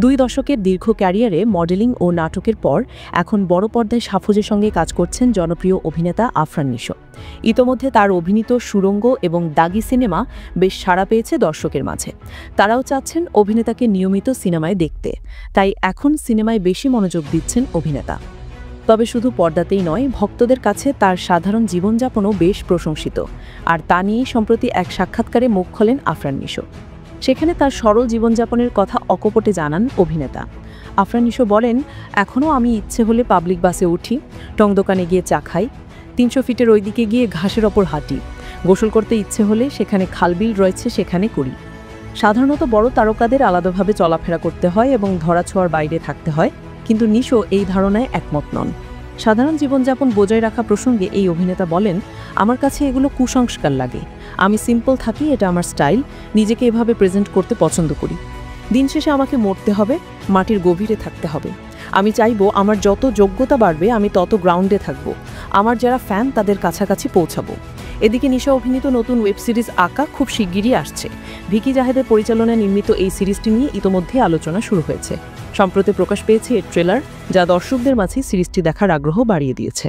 2 দশকের দীর্ঘ ক্যারিয়ারে মডেলিং ও নাটকের পর এখন বড় পর্দায় সাফল্যের সঙ্গে কাজ করছেন জনপ্রিয় অভিনেতা আফরান নিশো। ইতোমধ্যে তার অভিনীত সুড়ঙ্গ এবং দাগি সিনেমা বেশ সাড়া পেয়েছে দর্শকের মাঝে। তারাও চাচ্ছেন অভিনেতাকে নিয়মিত সিনেমায় দেখতে, তাই এখন সিনেমায় বেশি মনোযোগ দিচ্ছেন অভিনেতা। তবে শুধু পর্দাতেই নয়, ভক্তদের কাছে তার সাধারণ জীবনযাপনও বেশ প্রশংসিত। আর তা নিয়েই সম্প্রতি এক সাক্ষাৎকারে মুখ খোলেন আফরান নিশো। সেখানে তার সরল জীবনযাপনের কথা অকপটে জানান অভিনেতা। আফরান নিশো বলেন, এখনও আমি ইচ্ছে হলে পাবলিক বাসে উঠি, টং দোকানে গিয়ে চা খাই, 300 ফিটের ওই দিকে গিয়ে ঘাসের ওপর হাঁটি, গোসল করতে ইচ্ছে হলে সেখানে খালবিল রয়েছে সেখানে করি। সাধারণত বড় তারকাদের আলাদাভাবে চলাফেরা করতে হয় এবং ধরাছোঁয়ার বাইরে থাকতে হয়, কিন্তু নিশো এই ধারণায় একমত নন। সাধারণ জীবনযাপন বজায় রাখা প্রসঙ্গে এই অভিনেতা বলেন, আমার কাছে এগুলো কুসংস্কার লাগে। আমি সিম্পল থাকি, এটা আমার স্টাইল, নিজেকে এভাবে প্রেজেন্ট করতে পছন্দ করি। দিন শেষে আমাকে মরতে হবে, মাটির গভীরে থাকতে হবে। আমি চাইবো আমার যত যোগ্যতা বাড়বে আমি তত গ্রাউন্ডে থাকব, আমার যারা ফ্যান তাদের কাছাকাছি পৌঁছাবো। এদিকে নিশা অভিনীত নতুন ওয়েব সিরিজ আঁকা খুব শিগগিরই আসছে। ভিকি জাহেদের পরিচালনায় নির্মিত এই সিরিজটি নিয়ে ইতোমধ্যে আলোচনা শুরু হয়েছে। সম্প্রতি প্রকাশ পেয়েছে এর ট্রেলার, যা দর্শকদের মাঝে সিরিজটি দেখার আগ্রহ বাড়িয়ে দিয়েছে।